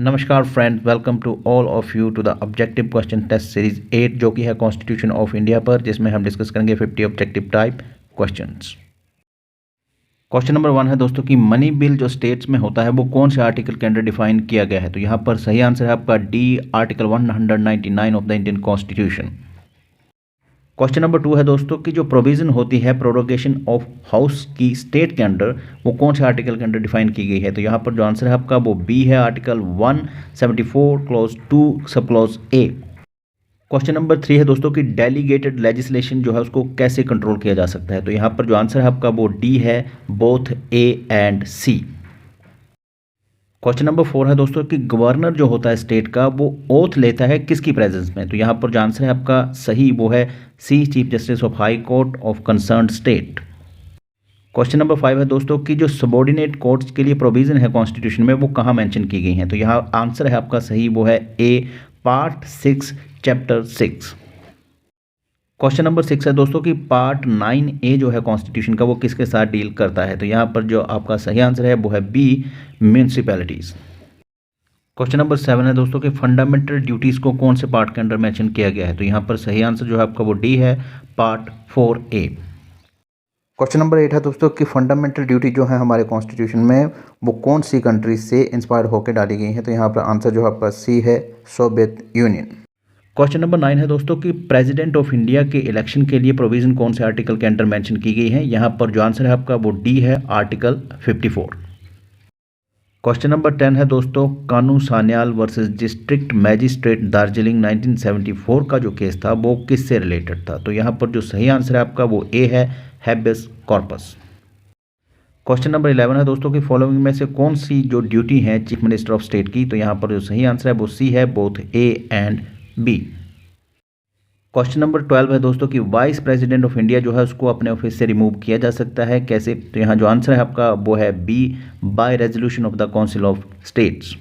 नमस्कार friends, welcome to all of you to the objective question test series 8 जो कि है कॉन्स्टिट्यूशन ऑफ इंडिया पर, जिसमें हम डिस्कस करेंगे 50 objective type questions. Question number 1 है दोस्तों कि मनी बिल जो स्टेट्स में होता है वो कौन से आर्टिकल के अंडर डिफाइन किया गया है। तो यहाँ पर सही आंसर है आपका D, article 199 of the Indian constitution. Question number 2 है दोस्तों कि जो प्रोविजन होती है प्रोरोगेशन ऑफ हाउस की स्टेट के अंडर, वो कौन से आर्टिकल के अंडर डिफाइन की गई है। तो यहाँ पर जो आंसर है आपका वो बी है, article 174 clause 2 sub clause A. Question number 3 है दोस्तों कि डेलीगेटेड लेजिस्लेशन जो है उसको कैसे कंट्रोल किया जा सकता है। तो यहाँ पर जो आंसर है आपका वो डी है, both A and C. Question number 4 है दोस्तों कि गवर्नर जो होता है स्टेट का वो ओथ लेता है किसकी प्रेजेंस में। तो यहाँ पर जो आंसर है आपका सही वो है C, chief justice of high court of concern state. Question number 5 है दोस्तों कि जो सबॉर्डिनेट कोर्ट्स के लिए प्रोविजन है कॉन्स्टिट्यूशन में वो कहाँ मेंशन की गई हैं। तो यहाँ आंसर है आपका सही वो है ए, पार्ट 6 चैप्टर 6। क्वेश्चन नंबर 6 है दोस्तों कि पार्ट 9A जो है कॉन्स्टिट्यूशन का वो किसके साथ डील करता है। तो यहाँ पर जो आपका सही आंसर है वो है बी, म्यूनिसिपैलिटीज़। क्वेश्चन नंबर 7 है दोस्तों कि फंडामेंटल ड्यूटीज़ को कौन से पार्ट के अंडर मेंशन किया गया है। तो यहाँ पर सही आंसर जो है आपका वो डी है, पार्ट 4A। क्वेश्चन नंबर 8 है दोस्तों कि फंडामेंटल ड्यूटी जो है हमारे कॉन्स्टिट्यूशन में वो कौन सी कंट्रीज से इंस्पायर होकर डाली गई है। तो यहाँ पर आंसर जो है आपका सी है, सोवियत यूनियन। क्वेश्चन नंबर 9 है दोस्तों कि प्रेसिडेंट ऑफ इंडिया के इलेक्शन के लिए प्रोविजन कौन से आर्टिकल के अंडर मेंशन की गई है। यहाँ पर जो आंसर है आपका वो डी है, आर्टिकल 54। क्वेश्चन नंबर 10 है दोस्तों, Kanu Sanyal versus district magistrate Darjeeling 1974 का जो केस था वो किससे रिलेटेड था। तो यहाँ पर जो सही आंसर है आपका वो ए है, हैबेस कॉर्पस। क्वेश्चन नंबर 11 है दोस्तों कि फॉलोइंग में से कौन सी जो ड्यूटी है चीफ मिनिस्टर ऑफ स्टेट की। तो यहाँ पर जो सही आंसर है वो सी है, both A and B. Question number 12 है दोस्तों कि वाइस प्रेसिडेंट ऑफ इंडिया जो है उसको अपने ऑफिस से रिमूव किया जा सकता है, कैसे। तो यहाँ जो आंसर है आपका वो है B, by resolution of the council of states.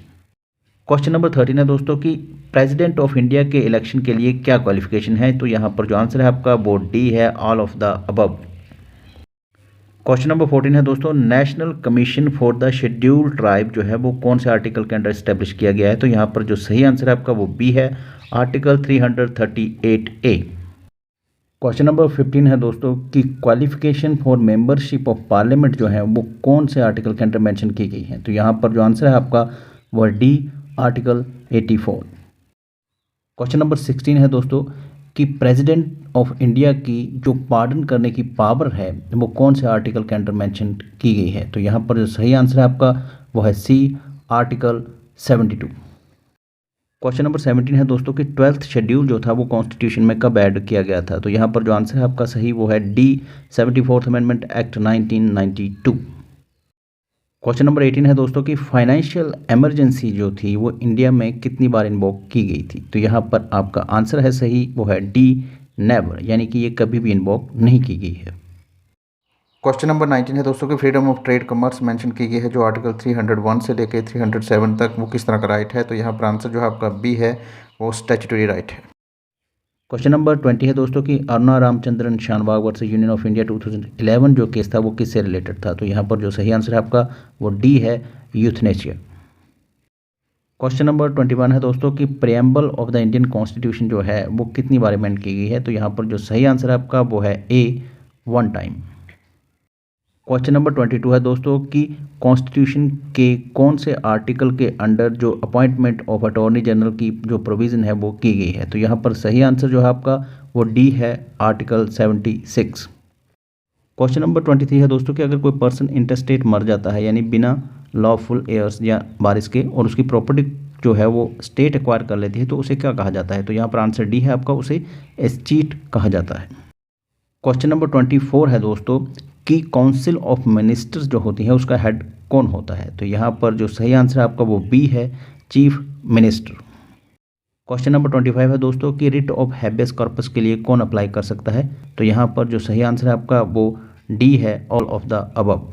Question number 13 है दोस्तों कि प्रेसिडेंट ऑफ इंडिया के इलेक्शन के लिए क्या क्वालिफिकेशन है। तो यहाँ पर जो आंसर है आपका वो डी है, all of the above. Question number 14 है दोस्तों, national commission for the scheduled tribe जो है वो कौन से आर्टिकल के अंडर इस्टेब्लिश किया गया है। तो यहाँ पर जो सही आंसर है आपका वो बी है, आर्टिकल 338A। क्वेश्चन नंबर 15 है दोस्तों कि qualification for membership of parliament जो है वो कौन से आर्टिकल के अंडर मेंशन की गई है। तो यहाँ पर जो आंसर है आपका वो डी, आर्टिकल 84। क्वेश्चन नंबर 16 है दोस्तों कि प्रेसिडेंट ऑफ इंडिया की जो पार्डन करने की पावर है वो कौन से आर्टिकल के अंडर मेंशन की गई है। तो यहाँ पर जो सही आंसर है आपका वो है सी, आर्टिकल 72। क्वेश्चन नंबर 17 है दोस्तों कि 12th शेड्यूल जो था वो कॉन्स्टिट्यूशन में कब ऐड किया गया था। तो यहाँ पर जो आंसर है आपका सही वो है D, 74th amendment act 1992। Question number 18 है दोस्तों कि फाइनेंशियल इमरजेंसी जो थी वो इंडिया में कितनी बार इन्वोक की गई थी। तो यहाँ पर आपका आंसर है सही वो है डी, नेवर, यानी कि ये कभी भी इन्वोक नहीं की गई है। क्वेश्चन नंबर 19 है दोस्तों कि freedom of trade commerce mention की गई है जो आर्टिकल 301 से लेकर 307 तक, वो किस तरह का राइट है। तो यहाँ पर आंसर जो है आपका बी है, वो स्टैट्यूटरी राइट है। क्वेश्चन नंबर 20 है दोस्तों कि Aruna Ramachandran Shanbaug versus union of India 2011 जो केस था वो किससे रिलेटेड था। तो यहाँ पर जो सही आंसर है आपका वो डी है, यूथनेशिया। क्वेश्चन नंबर 21 है दोस्तों कि preamble of the Indian constitution जो है वो कितनी बार अमेंड की गई है। तो यहाँ पर जो सही आंसर है आपका वो है ए, 1 टाइम। क्वेश्चन नंबर 22 है दोस्तों कि कॉन्स्टिट्यूशन के कौन से आर्टिकल के अंडर जो अपॉइंटमेंट ऑफ अटॉर्नी जनरल की जो प्रोविज़न है वो की गई है। तो यहाँ पर सही आंसर जो है आपका वो डी है, आर्टिकल 76। क्वेश्चन नंबर 23 है दोस्तों कि अगर कोई पर्सन इंटरस्टेट मर जाता है, यानी बिना लॉफुल एयर्स या वारिस के, और उसकी प्रॉपर्टी जो है वो स्टेट एक्वायर कर लेती है तो उसे क्या कहा जाता है। तो यहाँ पर आंसर डी है आपका, उसे एस्टेट कहा जाता है। क्वेश्चन नंबर 24 है दोस्तों कि काउंसिल ऑफ मिनिस्टर्स जो होती है उसका हेड कौन होता है। तो यहाँ पर जो सही आंसर है आपका वो बी है, चीफ मिनिस्टर। क्वेश्चन नंबर 25 है दोस्तों कि रिट ऑफ हैबेस कॉर्पस के लिए कौन अप्लाई कर सकता है। तो यहाँ पर जो सही आंसर है आपका वो डी है, all of the above.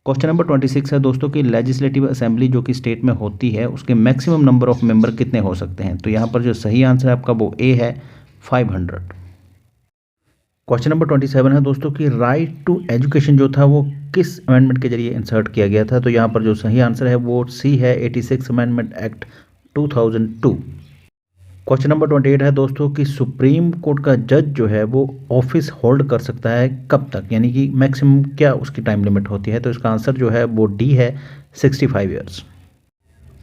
Question number 26 है दोस्तों कि लेजिस्लेटिव असेंबली जो कि स्टेट में होती है उसके मैक्सिमम नंबर ऑफ मेंबर कितने हो सकते हैं। तो यहाँ पर जो सही आंसर है आपका वो ए है, 500। क्वेश्चन नंबर 27 है दोस्तों कि राइट टू एजुकेशन जो था वो किस अमेंडमेंट के जरिए इंसर्ट किया गया था? तो यहाँ पर जो सही आंसर है वो सी है, 86 अमेंडमेंट एक्ट 2002। क्वेश्चन नंबर 28 है दोस्तों कि सुप्रीम कोर्ट का जज जो है वो ऑफिस होल्ड कर सकता है कब तक, यानी कि मैक्सिमम क्या उसकी टाइम लिमिट होती है? तो इसका आंसर जो है वो डी है, 65 ईयर्स।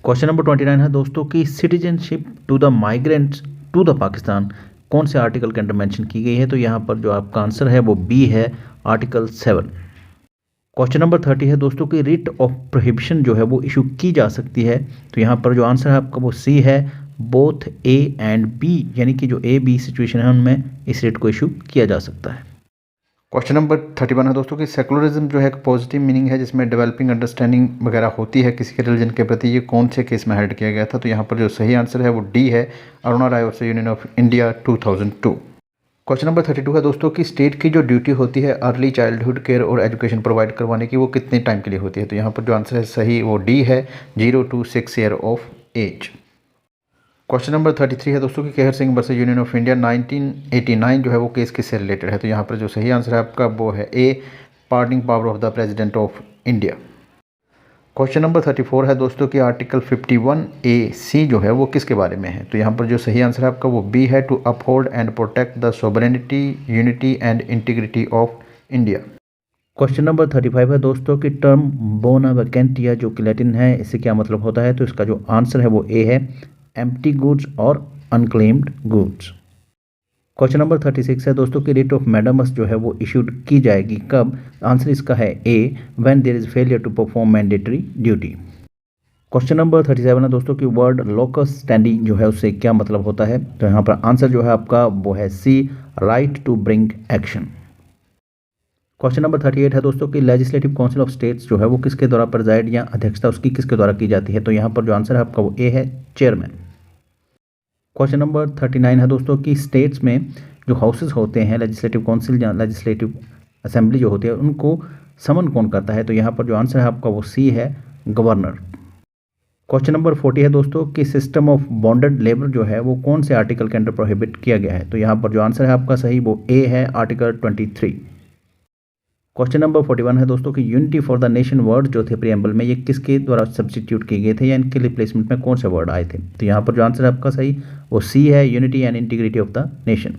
क्वेश्चन नंबर 29 है दोस्तों कि citizenship to the migrants to the Pakistan कौन से आर्टिकल के अंडर मेंशन की गई है? तो यहाँ पर जो आपका आंसर है वो बी है, आर्टिकल 7। क्वेश्चन नंबर 30 है दोस्तों कि रिट ऑफ प्रोहिबिशन जो है वो इशू की जा सकती है? तो यहाँ पर जो आंसर है आपका वो सी है, बोथ ए एंड बी, यानी कि जो ए बी सिचुएशन है उनमें इस रिट को इशू किया जा सकता है। क्वेश्चन नंबर 31 है दोस्तों कि सेकुलरिज्म जो है एक पॉजिटिव मीनिंग है जिसमें डेवलपिंग अंडरस्टैंडिंग वगैरह होती है किसी के रिलीजन के प्रति, ये कौन से केस में हेल्ड किया गया था? तो यहाँ पर जो सही आंसर है वो डी है, Aruna Roy versus union of India 2002। Question number 32 है दोस्तों कि स्टेट की जो ड्यूटी होती है अर्ली चाइल्डहुड केयर और एजुकेशन प्रोवाइड करवाने की, वो कितने टाइम के लिए होती है? तो यहाँ पर जो आंसर है सही वो डी है, 0 to 6 year of age. Question number 33 है दोस्तों कि Kehar Singh versus union of India 1989 जो है वो केस किससे रिलेटेड है? तो यहाँ पर जो सही आंसर है आपका वो है A, pardoning power of the president of India. Question number 34 है दोस्तों कि आर्टिकल 51A(c) जो है वो किसके बारे में है? तो यहाँ पर जो सही आंसर है आपका वो बी है, to uphold and protect the sovereignty, unity and integrity of India. Question number 35 है दोस्तों कि टर्म बोना वैकेंटिया जो कि लैटिन है, इससे क्या मतलब होता है? तो इसका जो आंसर है वो ए है, एम्प्टी गुड्स और अनक्लेम्ड गुड्स। क्वेश्चन नंबर 36 है दोस्तों कि रिट ऑफ मैडमस जो है वो इशूड की जाएगी कब? आंसर इसका है A, when there is failure to perform mandatory duty. Question number 37 है दोस्तों कि वर्ड लोकस स्टैंडी जो है उससे क्या मतलब होता है? तो यहाँ पर आंसर जो है आपका वो है C, right to bring action. Question number 38 है दोस्तों कि लेजिस्लेटिव काउंसिल ऑफ स्टेट्स जो है वो किसके द्वारा प्रेजाइड या अध्यक्षता उसकी किसके द्वारा की जाती है? तो यहाँ पर जो आंसर है आपका वो ए है, चेयरमैन। क्वेश्चन नंबर 39 है दोस्तों कि स्टेट्स में जो हाउसेस होते हैं, लेजिस्लेटिव काउंसिल या लेजिस्लेटिव असेंबली जो होती है, उनको समन कौन करता है? तो यहाँ पर जो आंसर है आपका वो सी है, गवर्नर। क्वेश्चन नंबर 40 है दोस्तों कि सिस्टम ऑफ बॉन्डेड लेबर जो है वो कौन से आर्टिकल के अंडर प्रोहिबिट किया गया है? तो यहाँ पर जो आंसर है आपका सही वो ए है, आर्टिकल 23। क्वेश्चन नंबर 41 है दोस्तों कि unity for the nation word जो थे प्रीएम्बल में, ये किसके द्वारा सब्स्टिट्यूट किए गए थे या इनके रिप्लेसमेंट में कौन से वर्ड आए थे? तो यहाँ पर जो आंसर है आपका सही वो सी है, unity and integrity of the nation.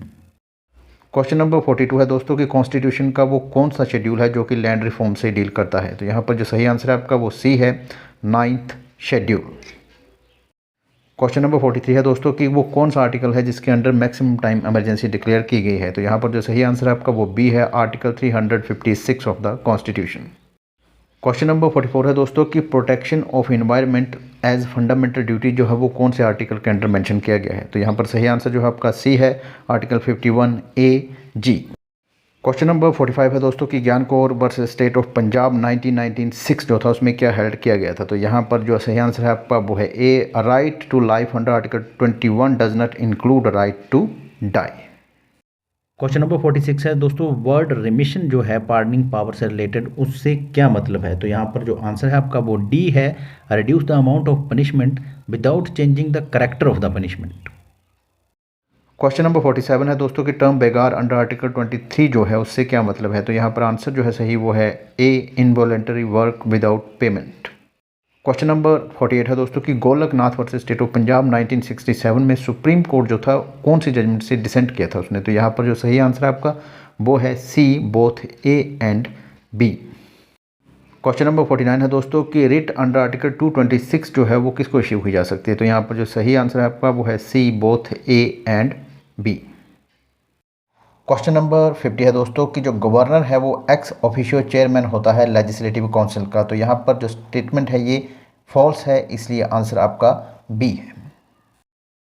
Question number 42 है दोस्तों कि कॉन्स्टिट्यूशन का वो कौन सा शेड्यूल है जो कि लैंड रिफॉर्म से डील करता है? तो यहाँ पर जो सही आंसर है आपका वो सी है, 9th शेड्यूल। क्वेश्चन नंबर 43 है दोस्तों कि वो कौन सा आर्टिकल है जिसके under maximum time emergency declare की गई है? तो यहाँ पर जो सही आंसर है आपका वो बी है, article 356 of the constitution. Question number 44 है दोस्तों कि protection of environment as fundamental duty जो है वो कौन से आर्टिकल के अंडर मेंशन किया गया है? तो यहाँ पर सही आंसर जो है आपका सी है, आर्टिकल 51A(g). क्वेश्चन नंबर 45 है दोस्तों कि ज्ञान Kaur versus state of Punjab 1996 जो था उसमें क्या हेल्ड किया गया था? तो यहाँ पर जो सही आंसर है आपका वो है A, right to life under article 21 does not include right to die. Question number 46 है दोस्तों, वर्ड रिमिशन जो है पार्डनिंग पावर से रिलेटेड, उससे क्या मतलब है? तो यहाँ पर जो आंसर है आपका वो डी है, reduce the amount of punishment without changing the character of the punishment. Question number 47 है दोस्तों कि टर्म बेगार अंडर आर्टिकल 23 जो है उससे क्या मतलब है? तो यहाँ पर आंसर जो है सही वो है A, involuntary work without payment. Question number 48 है दोस्तों कि Golak Nath versus state of Punjab 1967 में सुप्रीम कोर्ट जो था कौन सी जजमेंट से डिसेंट किया था उसने? तो यहाँ पर जो सही आंसर है आपका वो है C, both A and B. Question number 49 है दोस्तों कि रिट अंडर आर्टिकल 226 जो है वो किसको इश्यू की जा सकती है? तो यहाँ पर जो सही आंसर है आपका वो है C, both A and B. Question number 50 है दोस्तों कि जो गवर्नर है वो एक्स ऑफिशियो चेयरमैन होता है लेजिस्लेटिव काउंसिल का। तो यहाँ पर जो स्टेटमेंट है ये फॉल्स है, इसलिए आंसर आपका बी है।